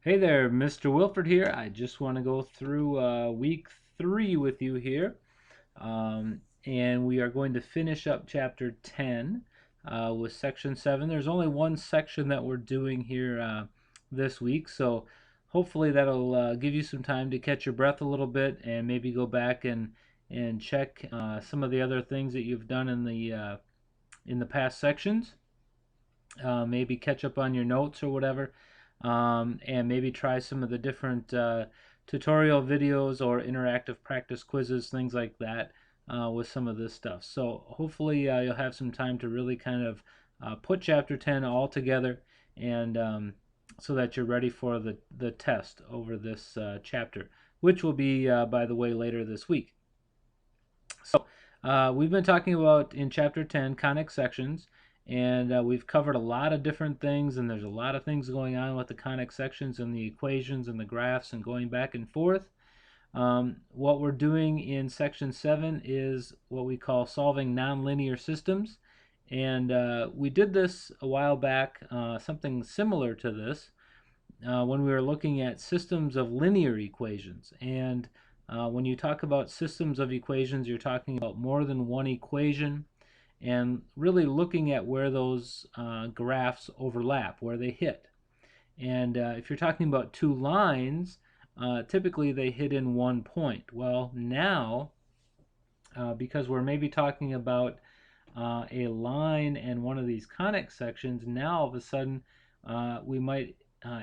Hey there, Mr. Wilford here. I just want to go through week 3 with you here. And we are going to finish up chapter 10 with section 7. There's only one section that we're doing here this week, so hopefully that'll give you some time to catch your breath a little bit and maybe go back and check some of the other things that you've done in the past sections. Maybe catch up on your notes or whatever, and maybe try some of the different tutorial videos or interactive practice quizzes, things like that, with some of this stuff. So hopefully you'll have some time to really kind of put chapter 10 all together, and so that you're ready for the test over this chapter, which will be, by the way, later this week. So we've been talking about in chapter 10 conic sections, and we've covered a lot of different things, and there's a lot of things going on with the conic sections and the equations and the graphs and going back and forth. What we're doing in section 7 is what we call solving nonlinear systems, and we did this a while back, something similar to this, when we were looking at systems of linear equations. And when you talk about systems of equations, you're talking about more than one equation, and really looking at where those graphs overlap, where they hit. And if you're talking about two lines, typically they hit in one point. Well, now, because we're maybe talking about a line and one of these conic sections, now all of a sudden we might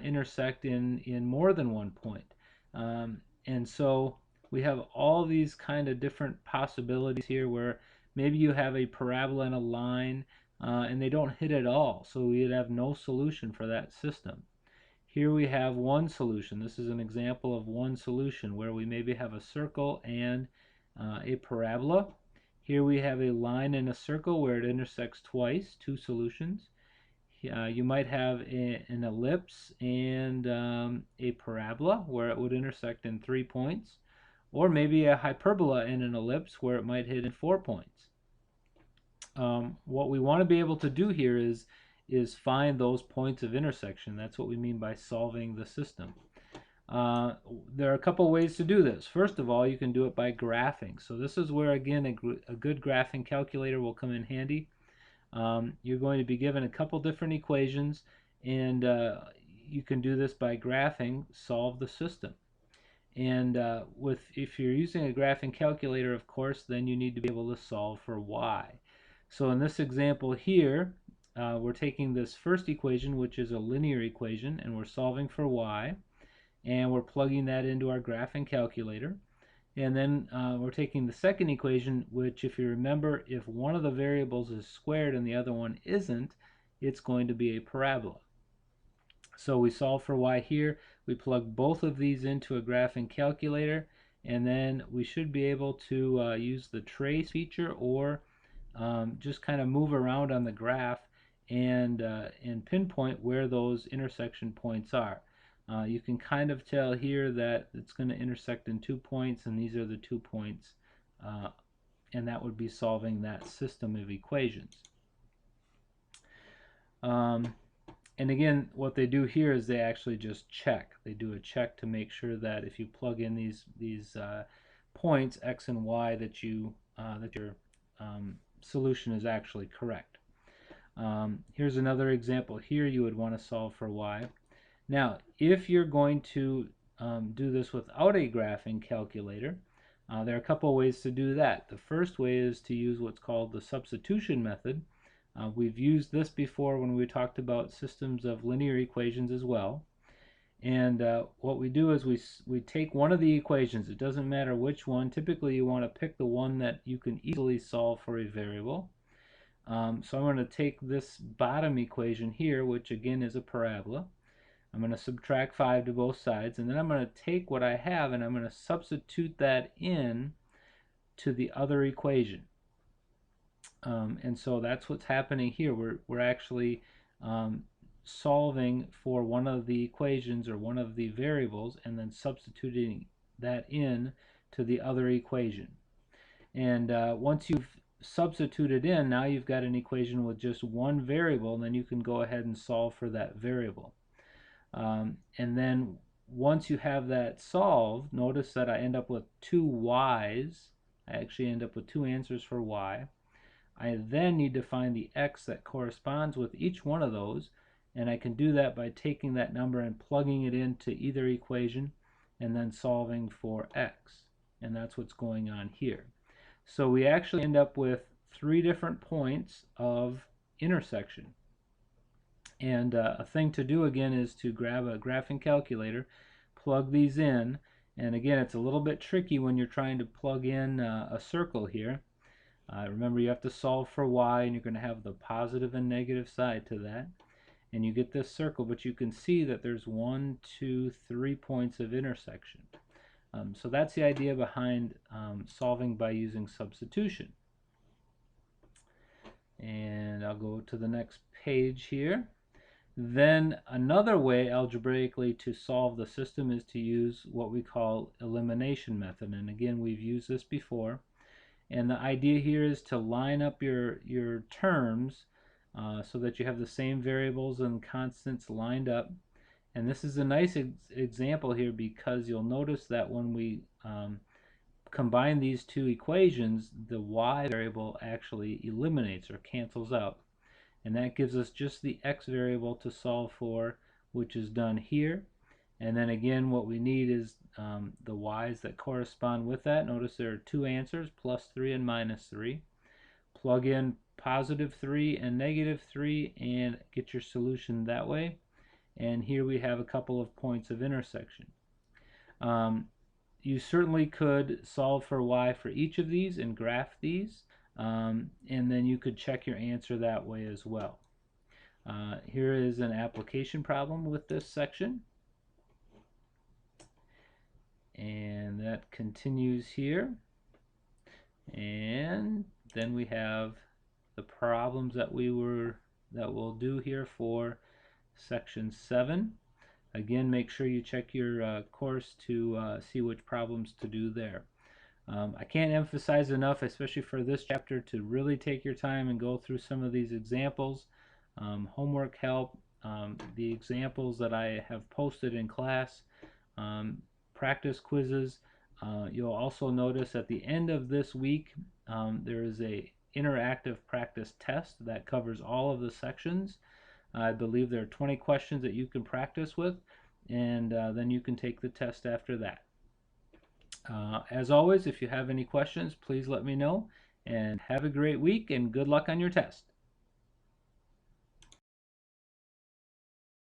intersect in more than one point. And so we have all these kind of different possibilities here where maybe you have a parabola and a line, and they don't hit at all, so we'd have no solution for that system. Here we have one solution. This is an example of one solution where we maybe have a circle and a parabola. Here we have a line and a circle where it intersects twice, two solutions. You might have an ellipse and a parabola where it would intersect in 3 points, or maybe a hyperbola and an ellipse where it might hit in 4 points. What we want to be able to do here is find those points of intersection. That's what we mean by solving the system. There are a couple ways to do this. First of all, you can do it by graphing. So this is where, again, a good graphing calculator will come in handy. You're going to be given a couple different equations, and you can do this by graphing, solve the system. And if you're using a graphing calculator, of course, then you need to be able to solve for y. So in this example here, we're taking this first equation, which is a linear equation, and we're solving for y, and we're plugging that into our graphing calculator. And then we're taking the second equation, which, if you remember, if one of the variables is squared and the other one isn't, it's going to be a parabola. So we solve for y here. We plug both of these into a graphing calculator, and then we should be able to use the trace feature, or just kind of move around on the graph and pinpoint where those intersection points are. You can kind of tell here that it's going to intersect in 2 points, and these are the 2 points, and that would be solving that system of equations. And again, what they do here is they actually just check. They do a check to make sure that if you plug in these points, x and y, that your solution is actually correct. Here's another example. Here you would want to solve for y. Now, if you're going to do this without a graphing calculator, there are a couple ways to do that. The first way is to use what's called the substitution method. We've used this before when we talked about systems of linear equations as well. And what we do is we take one of the equations. It doesn't matter which one. Typically you want to pick the one that you can easily solve for a variable. So I'm going to take this bottom equation here, which again is a parabola. I'm going to subtract 5 to both sides, and then I'm going to take what I have and I'm going to substitute that in to the other equation. And so that's what's happening here. We're actually solving for one of the equations or one of the variables, and then substituting that in to the other equation. And once you've substituted in, now you've got an equation with just one variable, and then you can go ahead and solve for that variable. And then once you have that solved, notice that I end up with two y's. I actually end up with two answers for y. I then need to find the x that corresponds with each one of those, and I can do that by taking that number and plugging it into either equation and then solving for x. And that's what's going on here. So we actually end up with three different points of intersection. And a thing to do again is to grab a graphing calculator, plug these in, and again it's a little bit tricky when you're trying to plug in a circle here. Remember, you have to solve for y, and you're going to have the positive and negative side to that. And you get this circle, but you can see that there's 1, 2, 3 points of intersection. So that's the idea behind solving by using substitution. And I'll go to the next page here. Then another way algebraically to solve the system is to use what we call elimination method. And again, we've used this before. And the idea here is to line up your terms so that you have the same variables and constants lined up. And this is a nice example here because you'll notice that when we combine these two equations, the y variable actually eliminates or cancels out. And that gives us just the x variable to solve for, which is done here. And then again, what we need is the y's that correspond with that. Notice there are two answers, +3 and -3. Plug in +3 and -3 and get your solution that way. And here we have a couple of points of intersection. You certainly could solve for y for each of these and graph these. And then you could check your answer that way as well. Here is an application problem with this section. And that continues here. And then we have the problems that we'll do here for section 7. Again, make sure you check your course to see which problems to do there. I can't emphasize enough, especially for this chapter, to really take your time and go through some of these examples. Homework help, the examples that I have posted in class, practice quizzes. You'll also notice at the end of this week there is a interactive practice test that covers all of the sections. I believe there are 20 questions that you can practice with, and then you can take the test after that. As always, if you have any questions, please let me know, and have a great week and good luck on your test.